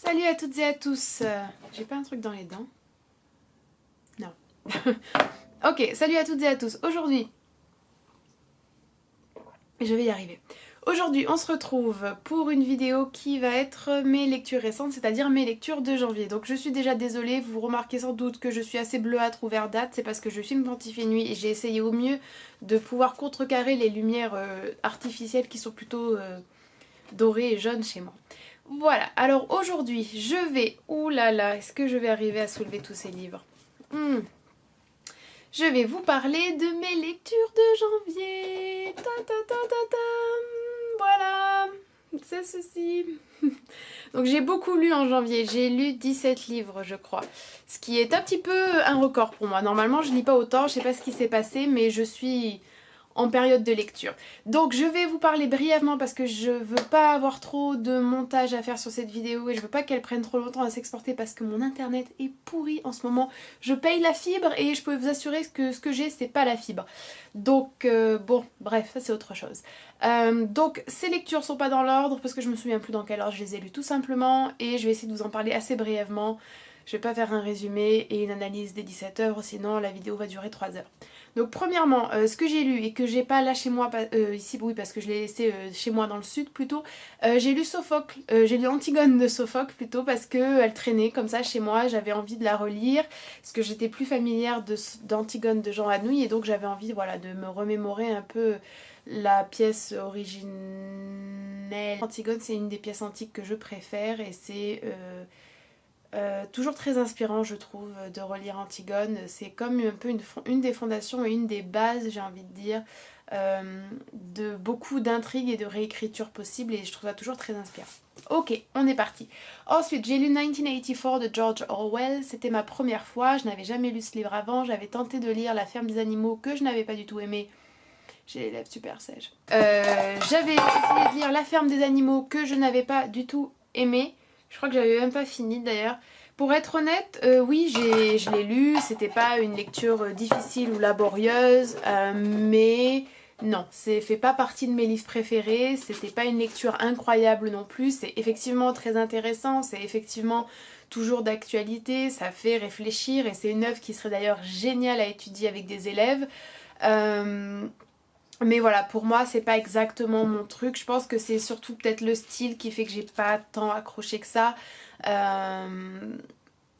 Salut à toutes et à tous. J'ai pas un truc dans les dents? Non. Ok, salut à toutes et à tous. Aujourd'hui, je vais y arriver. Aujourd'hui, on se retrouve pour une vidéo qui va être mes lectures récentes, c'est-à-dire mes lectures de janvier. Donc je suis déjà désolée, vous remarquez sans doute que je suis assez bleuâtre ou verdâtre, c'est parce que je filme quand il fait nuit et j'ai essayé au mieux de pouvoir contrecarrer les lumières artificielles qui sont plutôt dorées et jaunes chez moi. Voilà, alors aujourd'hui, je vais... Ouh là là, est-ce que je vais arriver à soulever tous ces livres? Je vais vous parler de mes lectures de janvier. Ta ta ta ta ta. Voilà, c'est ceci. Donc j'ai beaucoup lu en janvier, j'ai lu 17 livres je crois. Ce qui est un petit peu un record pour moi. Normalement je lis pas autant, je sais pas ce qui s'est passé, mais je suis en période de lecture. Donc je vais vous parler brièvement parce que je veux pas avoir trop de montage à faire sur cette vidéo et je veux pas qu'elle prenne trop longtemps à s'exporter parce que mon internet est pourri en ce moment. Je paye la fibre et je peux vous assurer que ce que j'ai c'est pas la fibre. Donc bon, bref, ça c'est autre chose. Donc ces lectures sont pas dans l'ordre parce que je me souviens plus dans quel ordre je les ai lues tout simplement et je vais essayer de vous en parler assez brièvement. Je vais pas faire un résumé et une analyse des 17 œuvres, sinon la vidéo va durer 3 heures. Donc premièrement, ce que j'ai lu et que j'ai pas là chez moi, ici oui parce que je l'ai laissé chez moi dans le sud plutôt, j'ai lu Sophocle, j'ai lu Antigone de Sophocle plutôt parce qu'elle traînait comme ça chez moi, j'avais envie de la relire, parce que j'étais plus familière d'Antigone de Jean Anouilh et donc j'avais envie voilà, de me remémorer un peu la pièce originelle. Antigone c'est une des pièces antiques que je préfère et c'est... toujours très inspirant je trouve de relire Antigone, c'est comme un peu une des fondations et une des bases j'ai envie de dire de beaucoup d'intrigues et de réécritures possibles et je trouve ça toujours très inspirant. Ok, on est parti. Ensuite j'ai lu 1984 de George Orwell, c'était ma première fois, je n'avais jamais lu ce livre avant, j'avais tenté de lire La ferme des animaux que je n'avais pas du tout aimé. J'ai les lèvres super sèches. J'avais essayé de lire La ferme des animaux que je n'avais pas du tout aimé. Je crois que j'avais même pas fini d'ailleurs. Pour être honnête, oui, je l'ai lu. C'était pas une lecture difficile ou laborieuse, mais non, c'est fait pas partie de mes livres préférés. C'était pas une lecture incroyable non plus. C'est effectivement très intéressant. C'est effectivement toujours d'actualité. Ça fait réfléchir et c'est une œuvre qui serait d'ailleurs géniale à étudier avec des élèves. Mais voilà, pour moi, c'est pas exactement mon truc. Je pense que c'est surtout peut-être le style qui fait que j'ai pas tant accroché que ça.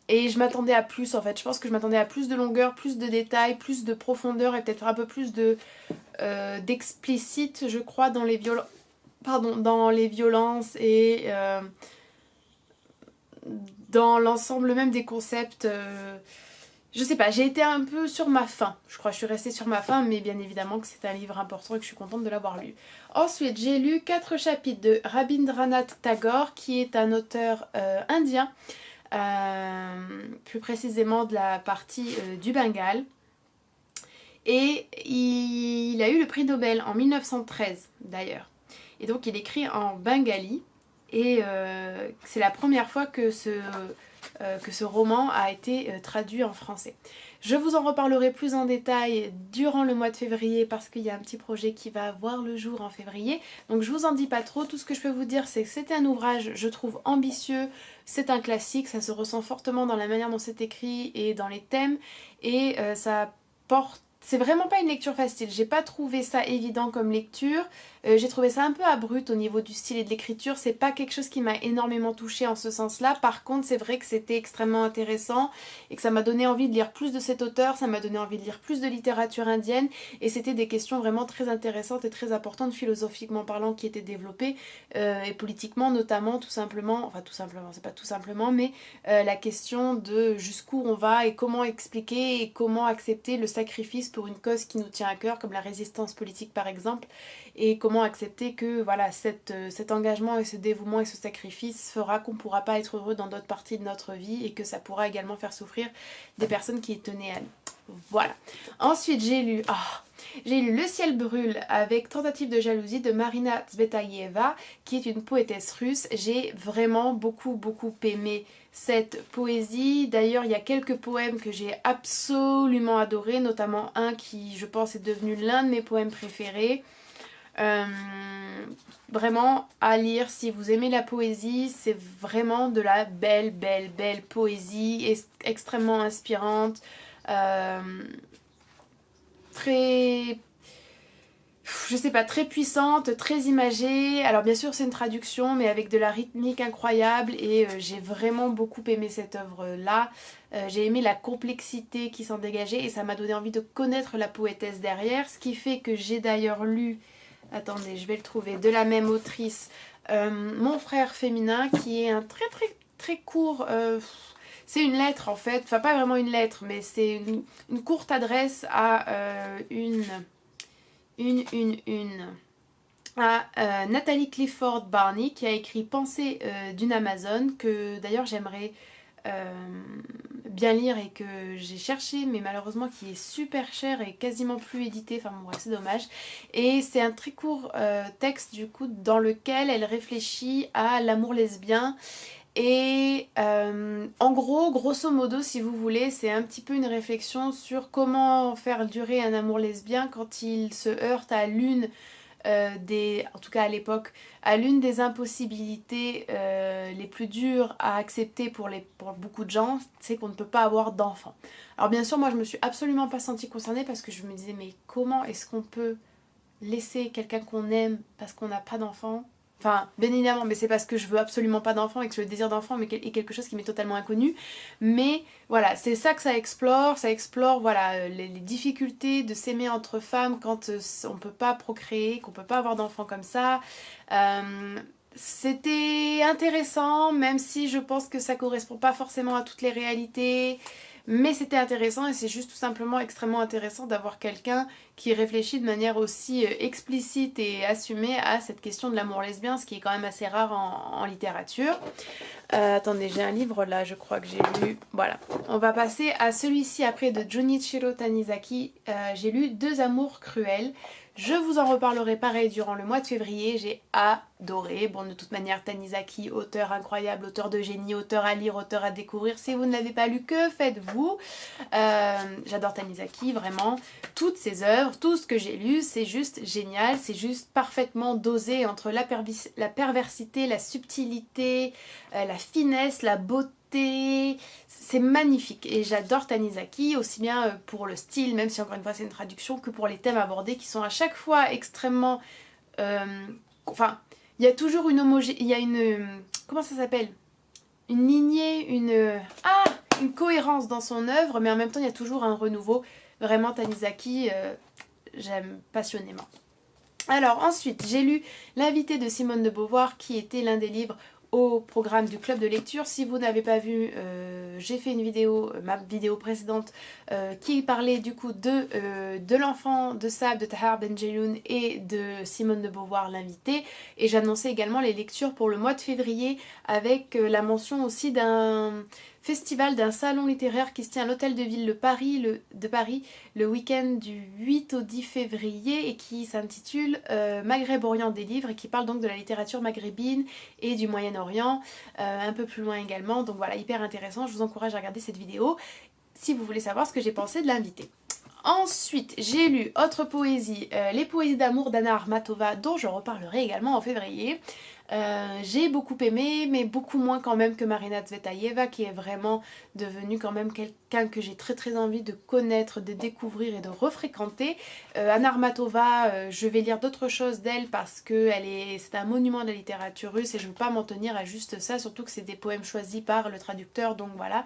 Et je m'attendais à plus en fait. Je pense que je m'attendais à plus de longueur, plus de détails, plus de profondeur et peut-être un peu plus d'explicite, je crois, dans dans les violences et dans l'ensemble même des concepts. Je sais pas, j'ai été un peu sur ma faim. Je crois que je suis restée sur ma faim, mais bien évidemment que c'est un livre important et que je suis contente de l'avoir lu. Ensuite, j'ai lu 4 chapitres de Rabindranath Tagore, qui est un auteur indien, plus précisément de la partie du Bengale. Et il a eu le prix Nobel en 1913 d'ailleurs. Et donc il écrit en bengali. Et c'est la première fois que ce roman a été traduit en français. Je vous en reparlerai plus en détail durant le mois de février parce qu'il y a un petit projet qui va voir le jour en février. Donc je vous en dis pas trop, tout ce que je peux vous dire c'est que c'est un ouvrage je trouve ambitieux, c'est un classique, ça se ressent fortement dans la manière dont c'est écrit et dans les thèmes et ça porte... C'est vraiment pas une lecture facile, j'ai pas trouvé ça évident comme lecture, j'ai trouvé ça un peu abrupt au niveau du style et de l'écriture, c'est pas quelque chose qui m'a énormément touchée en ce sens-là, par contre c'est vrai que c'était extrêmement intéressant et que ça m'a donné envie de lire plus de cet auteur, ça m'a donné envie de lire plus de littérature indienne et c'était des questions vraiment très intéressantes et très importantes philosophiquement parlant qui étaient développées et politiquement notamment tout simplement, enfin tout simplement, c'est pas tout simplement, mais la question de jusqu'où on va et comment expliquer et comment accepter le sacrifice pour une cause qui nous tient à cœur comme la résistance politique par exemple et comment accepter que voilà cet engagement et ce dévouement et ce sacrifice fera qu'on ne pourra pas être heureux dans d'autres parties de notre vie et que ça pourra également faire souffrir des personnes qui y tenaient à nous. Voilà. Ensuite j'ai lu Le ciel brûle avec Tentative de jalousie de Marina Tsvetaeva qui est une poétesse russe. J'ai vraiment beaucoup aimé cette poésie. D'ailleurs il y a quelques poèmes que j'ai absolument adorés, notamment un qui je pense est devenu l'un de mes poèmes préférés. Vraiment à lire, si vous aimez la poésie, c'est vraiment de la belle poésie, extrêmement inspirante, très, je sais pas, très puissante, très imagée. Alors bien sûr c'est une traduction, mais avec de la rythmique incroyable, et j'ai vraiment beaucoup aimé cette œuvre-là. J'ai aimé la complexité qui s'en dégageait, et ça m'a donné envie de connaître la poétesse derrière, ce qui fait que j'ai d'ailleurs lu, attendez, je vais le trouver, de la même autrice, Mon frère féminin, qui est un très court... c'est une lettre en fait, enfin pas vraiment une lettre, mais c'est une courte adresse à Nathalie Clifford Barney, qui a écrit Pensée d'une Amazone, que d'ailleurs j'aimerais bien lire et que j'ai cherché, mais malheureusement qui est super cher et quasiment plus édité, enfin bon bref, c'est dommage. Et c'est un très court texte du coup dans lequel elle réfléchit à l'amour lesbien. Et en gros, grosso modo, si vous voulez, c'est un petit peu une réflexion sur comment faire durer un amour lesbien quand il se heurte à l'une en tout cas à l'époque, à l'une des impossibilités les plus dures à accepter pour beaucoup de gens, c'est qu'on ne peut pas avoir d'enfants. Alors bien sûr, moi je me suis absolument pas sentie concernée, parce que je me disais, mais comment est-ce qu'on peut laisser quelqu'un qu'on aime parce qu'on n'a pas d'enfant? Enfin, bien évidemment, mais c'est parce que je veux absolument pas d'enfant et que le désir d'enfant est quelque chose qui m'est totalement inconnu. Mais voilà, c'est ça que ça explore. Ça explore voilà, les difficultés de s'aimer entre femmes quand on peut pas procréer, qu'on peut pas avoir d'enfant comme ça. C'était intéressant, même si je pense que ça correspond pas forcément à toutes les réalités. Mais c'était intéressant, et c'est juste tout simplement extrêmement intéressant d'avoir quelqu'un qui réfléchit de manière aussi explicite et assumée à cette question de l'amour lesbien, ce qui est quand même assez rare en littérature. Attendez, j'ai un livre là, je crois que j'ai lu. Voilà. On va passer à celui-ci après, de Junichiro Tanizaki. J'ai lu Deux amours cruels. Je vous en reparlerai pareil durant le mois de février. J'ai adoré. Bon, de toute manière, Tanizaki, auteur incroyable, auteur de génie, auteur à lire, auteur à découvrir. Si vous ne l'avez pas lu, que faites-vous? J'adore Tanizaki, vraiment. Toutes ses œuvres, tout ce que j'ai lu, c'est juste génial. C'est juste parfaitement dosé entre la perversité, la subtilité, la finesse, la beauté, c'est magnifique. Et j'adore Tanizaki, aussi bien pour le style, même si encore une fois c'est une traduction, que pour les thèmes abordés qui sont à chaque fois extrêmement... enfin, il y a toujours une il y a une... comment ça s'appelle? Une lignée, une cohérence dans son œuvre, mais en même temps il y a toujours un renouveau. Vraiment Tanizaki, j'aime passionnément. Alors ensuite, j'ai lu L'invité de Simone de Beauvoir, qui était l'un des livres au programme du club de lecture. Si vous n'avez pas vu, j'ai fait une vidéo, ma vidéo précédente, qui parlait du coup de l'enfant de Sab, de Tahar Benjeloun et de Simone de Beauvoir, l'invité. Et j'annonçais également les lectures pour le mois de février, avec la mention aussi d'un festival, d'un salon littéraire qui se tient à l'Hôtel de Ville de Paris le week-end du 8 au 10 février, et qui s'intitule Maghreb-Orient des livres, et qui parle donc de la littérature maghrébine et du Moyen-Orient, un peu plus loin également. Donc voilà, hyper intéressant, je vous encourage à regarder cette vidéo si vous voulez savoir ce que j'ai pensé de l'invité. Ensuite, j'ai lu autre poésie, les poésies d'amour d'Anna Armatova, dont je reparlerai également en février. J'ai beaucoup aimé, mais beaucoup moins quand même que Marina Tsvetaeva, qui est vraiment devenue quand même quelqu'un que j'ai très envie de connaître, de découvrir et de refréquenter. Anna Armatova, je vais lire d'autres choses d'elle, parce que c'est un monument de la littérature russe, et je ne veux pas m'en tenir à juste ça, surtout que c'est des poèmes choisis par le traducteur, donc voilà.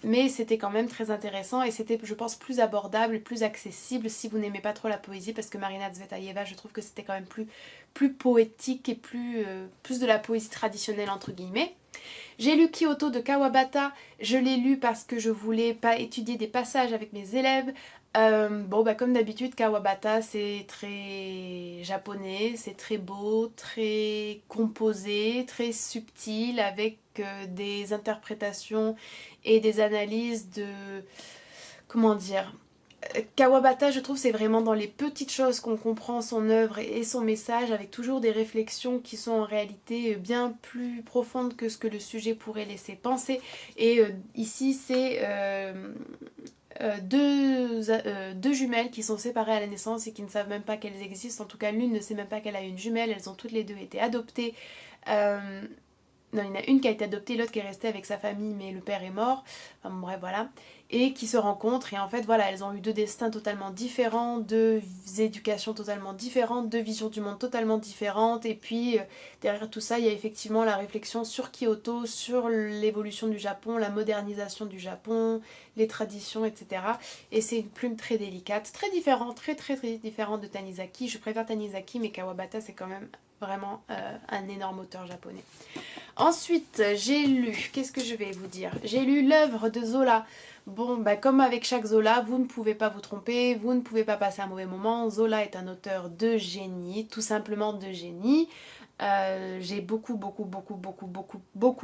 Mais c'était quand même très intéressant, et c'était, je pense, plus abordable, plus accessible si vous n'aimez pas trop la poésie, parce que Marina Tsvetaeva, je trouve que c'était quand même plus poétique et plus de la poésie traditionnelle entre guillemets. J'ai lu Kyoto de Kawabata, je l'ai lu parce que je voulais pas étudier des passages avec mes élèves. Bon bah comme d'habitude, Kawabata c'est très japonais, c'est très beau, très composé, très subtil, avec des interprétations et des analyses de... comment dire, Kawabata, je trouve, c'est vraiment dans les petites choses qu'on comprend son œuvre et son message, avec toujours des réflexions qui sont en réalité bien plus profondes que ce que le sujet pourrait laisser penser. Et ici, c'est deux jumelles qui sont séparées à la naissance et qui ne savent même pas qu'elles existent. En tout cas, l'une ne sait même pas qu'elle a une jumelle. Elles ont toutes les deux été adoptées. Non, il y en a une qui a été adoptée, l'autre qui est restée avec sa famille, mais le père est mort. Enfin bon, bref, voilà. Et qui se rencontrent. Et en fait, voilà, elles ont eu deux destins totalement différents, deux éducations totalement différentes, deux visions du monde totalement différentes. Et puis, derrière tout ça, il y a effectivement la réflexion sur Kyoto, sur l'évolution du Japon, la modernisation du Japon, les traditions, etc. Et c'est une plume très délicate, très différente, très différente de Tanizaki. Je préfère Tanizaki, mais Kawabata, c'est quand même vraiment un énorme auteur japonais. Ensuite, j'ai lu, qu'est-ce que je vais vous dire? J'ai lu l'œuvre de Zola. Bon, bah, comme avec chaque Zola, vous ne pouvez pas vous tromper, vous ne pouvez pas passer un mauvais moment. Zola est un auteur de génie, tout simplement de génie. J'ai beaucoup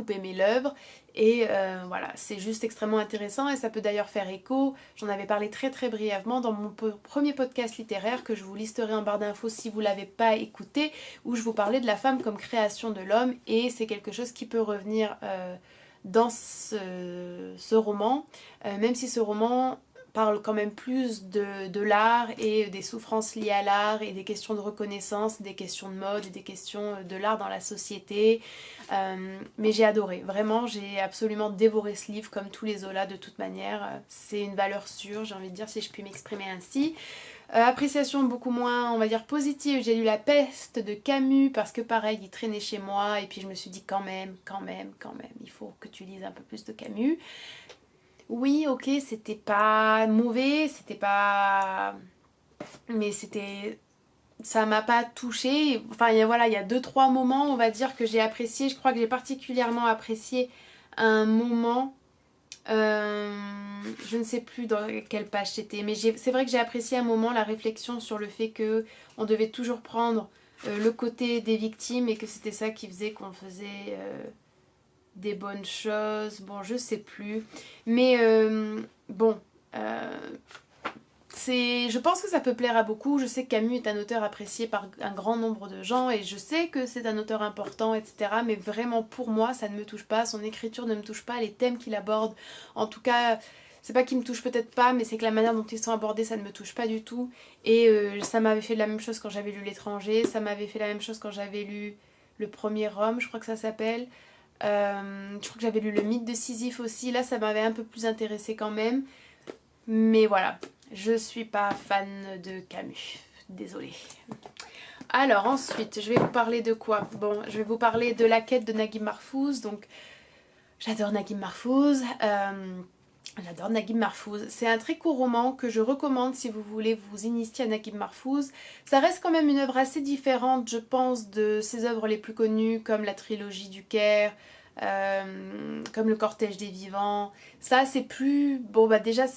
aimé l'œuvre et voilà, c'est juste extrêmement intéressant et ça peut d'ailleurs faire écho, j'en avais parlé très brièvement dans mon premier podcast littéraire que je vous listerai en barre d'infos si vous ne l'avez pas écouté, où je vous parlais de la femme comme création de l'homme et c'est quelque chose qui peut revenir dans ce roman, même si ce roman parle quand même plus de l'art et des souffrances liées à l'art et des questions de reconnaissance, des questions de mode et des questions de l'art dans la société. Mais j'ai adoré, vraiment j'ai absolument dévoré ce livre comme tous les Zola de toute manière. C'est une valeur sûre, j'ai envie de dire, si je puis m'exprimer ainsi. Appréciation beaucoup moins, on va dire, positive. J'ai lu La Peste de Camus parce que pareil, il traînait chez moi et puis je me suis dit quand même, il faut que tu lises un peu plus de Camus. Oui, ok, c'était pas mauvais, c'était pas... Mais c'était... Ça m'a pas touchée. Enfin, voilà, il y a deux, trois moments, on va dire, que j'ai apprécié. Je crois que j'ai particulièrement apprécié un moment... je ne sais plus dans quelle page c'était, mais c'est vrai que j'ai apprécié un moment la réflexion sur le fait que on devait toujours prendre le côté des victimes et que c'était ça qui faisait qu'on faisait des bonnes choses. Bon, je sais plus. Mais bon, euh, je pense que ça peut plaire à beaucoup. Je sais que Camus est un auteur apprécié par un grand nombre de gens et je sais que c'est un auteur important, etc. Mais vraiment pour moi, ça ne me touche pas. Son écriture ne me touche pas. Les thèmes qu'il aborde, en tout cas, c'est pas qu'ils me touchent peut-être pas, mais c'est que la manière dont ils sont abordés, ça ne me touche pas du tout. Et ça m'avait fait la même chose quand j'avais lu L'étranger. Ça m'avait fait la même chose quand j'avais lu Le Premier Homme, je crois que ça s'appelle. Je crois que j'avais lu Le Mythe de Sisyphe aussi. Là, ça m'avait un peu plus intéressé quand même. Mais voilà, je suis pas fan de Camus. Désolée. Alors ensuite, je vais vous parler de quoi? Bon, je vais vous parler de La Quête de Naguib Mahfouz. Donc, j'adore Naguib Mahfouz. J'adore Naguib Mahfouz. C'est un très court roman que je recommande si vous voulez vous initier à Naguib Mahfouz. Ça reste quand même une œuvre assez différente, je pense, de ses œuvres les plus connues, comme la trilogie du Caire, comme Le Cortège des Vivants. Ça, c'est plus... Bon, bah déjà,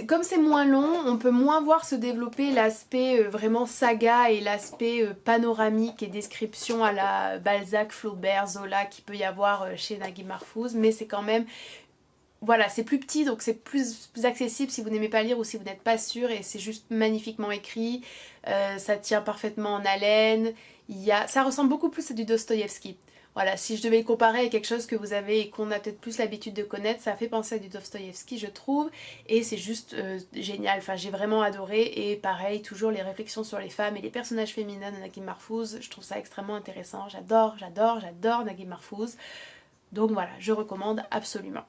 comme c'est moins long, on peut moins voir se développer l'aspect vraiment saga et l'aspect panoramique et description à la Balzac, Flaubert, Zola qui peut y avoir chez Naguib Mahfouz, mais c'est quand même... Voilà, c'est plus petit donc c'est plus accessible si vous n'aimez pas lire ou si vous n'êtes pas sûr et c'est juste magnifiquement écrit, ça tient parfaitement en haleine, ça ressemble beaucoup plus à du Dostoïevski. Voilà, si je devais le comparer avec quelque chose que vous avez et qu'on a peut-être plus l'habitude de connaître, ça fait penser à du Dostoïevski je trouve et c'est juste génial, enfin j'ai vraiment adoré et pareil, toujours les réflexions sur les femmes et les personnages féminins de Naguib Mahfouz, je trouve ça extrêmement intéressant, j'adore Naguib Mahfouz, donc voilà, je recommande absolument.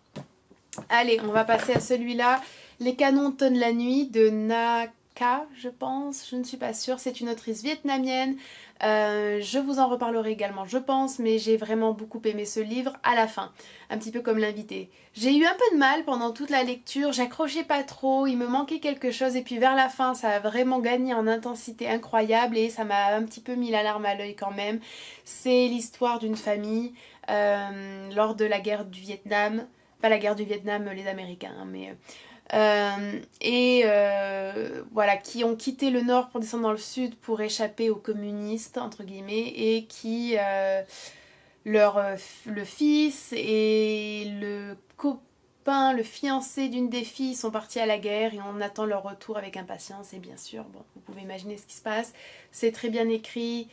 Allez, on va passer à celui-là. Les canons tonnent la nuit de Naka, je pense. Je ne suis pas sûre. C'est une autrice vietnamienne. Je vous en reparlerai également, je pense. Mais j'ai vraiment beaucoup aimé ce livre à la fin. Un petit peu comme l'invité. J'ai eu un peu de mal pendant toute la lecture. J'accrochais pas trop. Il me manquait quelque chose. Et puis vers la fin, ça a vraiment gagné en intensité incroyable. Et ça m'a un petit peu mis la larme à l'œil quand même. C'est l'histoire d'une famille lors de la guerre du Vietnam. Pas la guerre du Vietnam, les Américains, hein, mais... voilà, qui ont quitté le nord pour descendre dans le sud pour échapper aux communistes, entre guillemets, et qui... le fils et le copain, le fiancé d'une des filles sont partis à la guerre et on attend leur retour avec impatience et bien sûr, bon, vous pouvez imaginer ce qui se passe. C'est très bien écrit,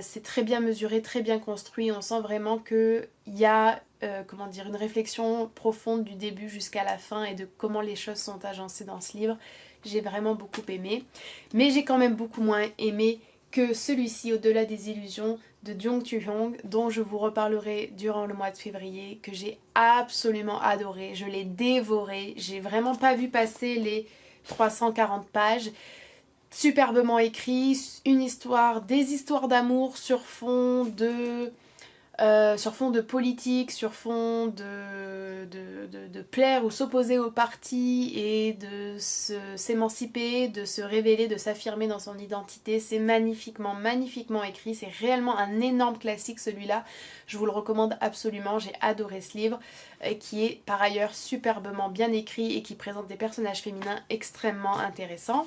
c'est très bien mesuré, très bien construit, on sent vraiment qu'il y a comment dire, une réflexion profonde du début jusqu'à la fin et de comment les choses sont agencées dans ce livre. J'ai vraiment beaucoup aimé. Mais j'ai quand même beaucoup moins aimé que celui-ci, Au-delà des illusions, de Jung Tu-hyung, dont je vous reparlerai durant le mois de février, que j'ai absolument adoré. Je l'ai dévoré. J'ai vraiment pas vu passer les 340 pages. Superbement écrit, une histoire, des histoires d'amour sur fond de politique, sur fond de plaire ou s'opposer au parti et de s'émanciper, de se révéler, de s'affirmer dans son identité. C'est magnifiquement, magnifiquement écrit. C'est réellement un énorme classique celui-là. Je vous le recommande absolument. J'ai adoré ce livre qui est par ailleurs superbement bien écrit et qui présente des personnages féminins extrêmement intéressants.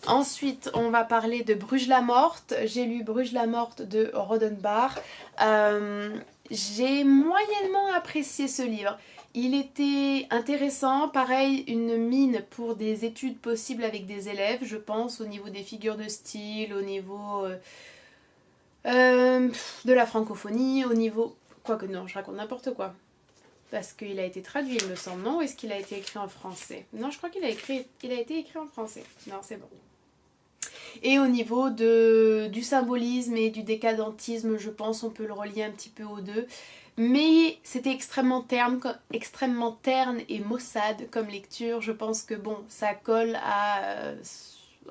Ensuite, on va parler de Bruges la Morte. J'ai lu Bruges la Morte de Rodenbach. J'ai moyennement apprécié ce livre. Il était intéressant, pareil, une mine pour des études possibles avec des élèves, je pense, au niveau des figures de style, au niveau de la francophonie, au niveau... Quoique non, je raconte n'importe quoi. Parce qu'il a été traduit, il me semble, non? Ou est-ce qu'il a été écrit en français? Non, je crois qu'il a été écrit en français. Non, c'est bon. Et au niveau du symbolisme et du décadentisme, je pense on peut le relier un petit peu aux deux. Mais c'était extrêmement terne et maussade comme lecture. Je pense que bon, ça colle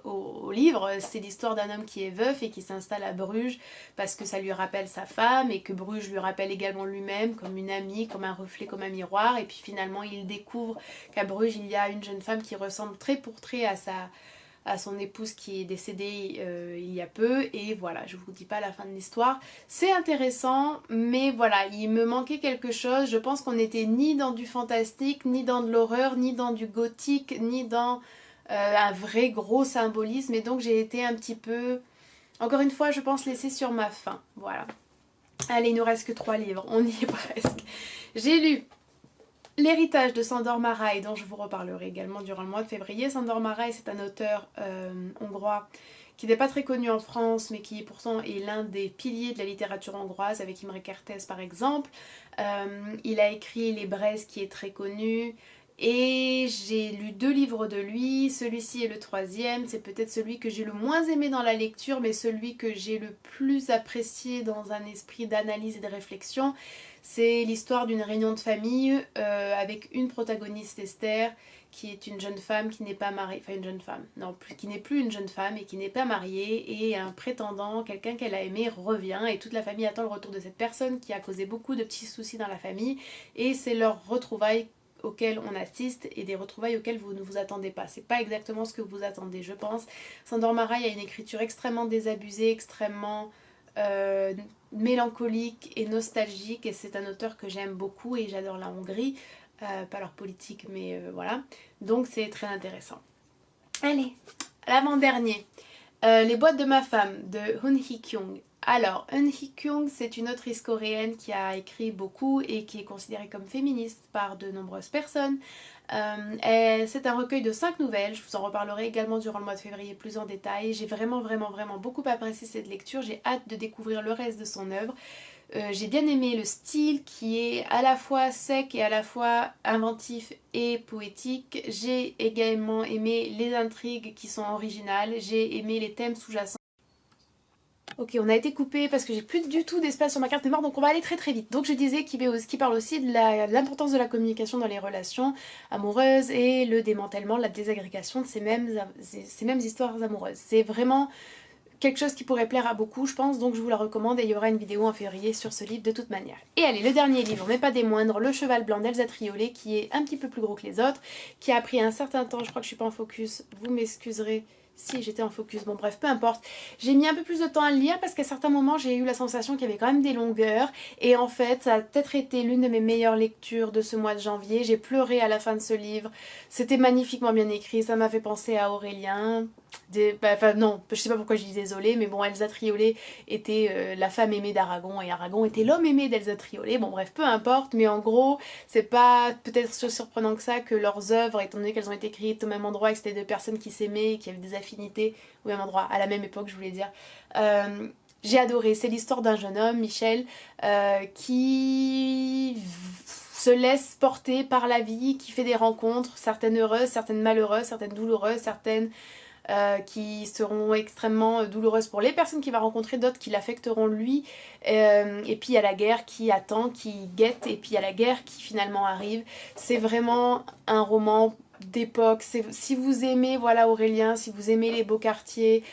au livre. C'est l'histoire d'un homme qui est veuf et qui s'installe à Bruges parce que ça lui rappelle sa femme et que Bruges lui rappelle également lui-même comme une amie, comme un reflet, comme un miroir. Et puis finalement, il découvre qu'à Bruges, il y a une jeune femme qui ressemble trait pour trait à son épouse qui est décédée il y a peu, et voilà, je vous dis pas la fin de l'histoire. C'est intéressant, mais voilà, il me manquait quelque chose. Je pense qu'on n'était ni dans du fantastique, ni dans de l'horreur, ni dans du gothique, ni dans un vrai gros symbolisme, et donc j'ai été un petit peu, encore une fois, je pense laissée sur ma faim. Voilà. Allez, il nous reste que 3 livres, on y est presque. J'ai lu L'héritage de Sándor Márai, dont je vous reparlerai également durant le mois de février. Sándor Márai, c'est un auteur hongrois qui n'est pas très connu en France, mais qui pourtant est l'un des piliers de la littérature hongroise, avec Imre Kertész par exemple. Il a écrit Les Braises, qui est très connu. Et j'ai lu 2 livres de lui, celui-ci est le 3e, c'est peut-être celui que j'ai le moins aimé dans la lecture, mais celui que j'ai le plus apprécié dans un esprit d'analyse et de réflexion. C'est l'histoire d'une réunion de famille avec une protagoniste, Esther, qui est une jeune femme qui n'est pas mariée, enfin une jeune femme, non, qui n'est plus une jeune femme et qui n'est pas mariée, et un prétendant, quelqu'un qu'elle a aimé, revient, et toute la famille attend le retour de cette personne qui a causé beaucoup de petits soucis dans la famille, et c'est leur retrouvaille auxquelles on assiste et des retrouvailles auxquelles vous ne vous attendez pas. C'est pas exactement ce que vous attendez, je pense. Sándor Márai a une écriture extrêmement désabusée, extrêmement mélancolique et nostalgique, et c'est un auteur que j'aime beaucoup et j'adore la Hongrie, pas leur politique mais voilà, donc c'est très intéressant. Allez, l'avant-dernier, Les boîtes de ma femme de Eun Hee-kyung. Alors, Eun Hee-kyung, c'est une autrice coréenne qui a écrit beaucoup et qui est considérée comme féministe par de nombreuses personnes. C'est un recueil de 5 nouvelles, je vous en reparlerai également durant le mois de février plus en détail. J'ai vraiment beaucoup apprécié cette lecture, j'ai hâte de découvrir le reste de son œuvre. J'ai bien aimé le style qui est à la fois sec et à la fois inventif et poétique. J'ai également aimé les intrigues qui sont originales, j'ai aimé les thèmes sous-jacents. Ok, on a été coupé parce que j'ai plus du tout d'espace sur ma carte mémoire, donc on va aller très vite. Donc je disais qu'il parle aussi de l'importance de la communication dans les relations amoureuses et le démantèlement, la désagrégation de ces mêmes histoires amoureuses. C'est vraiment quelque chose qui pourrait plaire à beaucoup, je pense, donc je vous la recommande, et il y aura une vidéo en février sur ce livre de toute manière. Et allez, le dernier livre, mais pas des moindres, Le Cheval Blanc d'Elsa Triolet, qui est un petit peu plus gros que les autres, qui a pris un certain temps, je crois que je suis pas en focus, vous m'excuserez si j'étais en focus, bon bref, peu importe. J'ai mis un peu plus de temps à le lire parce qu'à certains moments j'ai eu la sensation qu'il y avait quand même des longueurs, et en fait ça a peut-être été l'une de mes meilleures lectures de ce mois de janvier. J'ai pleuré à la fin de ce livre, c'était magnifiquement bien écrit, ça m'a fait penser à Aurélien. Non, je sais pas pourquoi je dis désolé, mais bon, Elsa Triolet était la femme aimée d'Aragon et Aragon était l'homme aimé d'Elsa Triolet. Bon bref, peu importe, mais en gros, c'est pas peut-être surprenant que ça que leurs œuvres, étant donné qu'elles ont été écrites au même endroit, que c'était deux personnes qui s'aimaient, qui avaient des affinités au même endroit, à la même époque, je voulais dire, j'ai adoré. C'est l'histoire d'un jeune homme, Michel, qui se laisse porter par la vie, qui fait des rencontres, certaines heureuses, certaines malheureuses, certaines douloureuses, certaines qui seront extrêmement douloureuses pour les personnes qu'il va rencontrer, d'autres qui l'affecteront lui. Et puis il y a la guerre qui attend, qui guette, et puis il y a la guerre qui finalement arrive. C'est vraiment un roman d'époque. Si vous aimez, voilà, Aurélien, si vous aimez les beaux quartiers,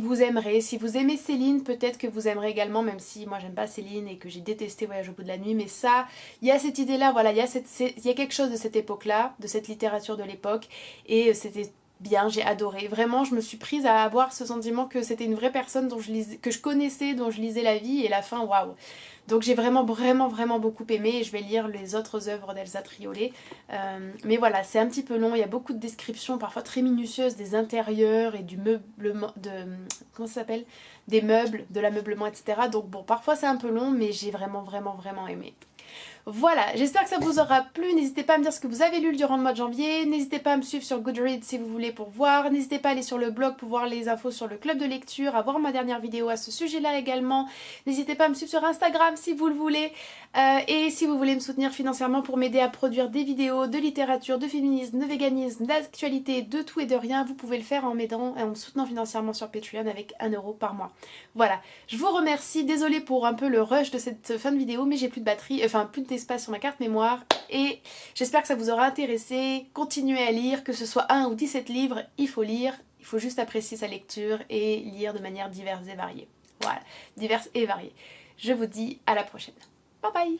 vous aimerez. Si vous aimez Céline, peut-être que vous aimerez également, même si moi j'aime pas Céline et que j'ai détesté Voyage au bout de la nuit, mais ça, il y a cette idée là, voilà, il y a quelque chose de cette époque là, de cette littérature de l'époque, et c'était bien, j'ai adoré. Vraiment, je me suis prise à avoir ce sentiment que c'était une vraie personne que je connaissais, dont je lisais la vie, et la fin, waouh. Donc j'ai vraiment beaucoup aimé, et je vais lire les autres œuvres d'Elsa Triolet. Mais voilà, c'est un petit peu long, il y a beaucoup de descriptions, parfois très minutieuses, des intérieurs et du meublement, comment ça s'appelle, des meubles, de l'ameublement, etc. Donc bon, parfois c'est un peu long, mais j'ai vraiment aimé. Voilà, j'espère que ça vous aura plu. N'hésitez pas à me dire ce que vous avez lu durant le mois de janvier. N'hésitez pas à me suivre sur Goodreads si vous voulez pour voir. N'hésitez pas à aller sur le blog pour voir les infos sur le club de lecture, à voir ma dernière vidéo à ce sujet-là également. N'hésitez pas à me suivre sur Instagram si vous le voulez. Et si vous voulez me soutenir financièrement pour m'aider à produire des vidéos de littérature, de féminisme, de véganisme, d'actualité, de tout et de rien, vous pouvez le faire en m'aidant et en me soutenant financièrement sur Patreon avec 1 € par mois. Voilà, je vous remercie. Désolée pour un peu le rush de cette fin de vidéo, mais j'ai plus de batterie, enfin plus d'espace sur ma carte mémoire, et j'espère que ça vous aura intéressé. Continuez à lire, que ce soit 1 ou 17 livres, il faut lire, il faut juste apprécier sa lecture et lire de manière diverse et variée. Voilà, diverse et variée. Je vous dis à la prochaine. Bye bye!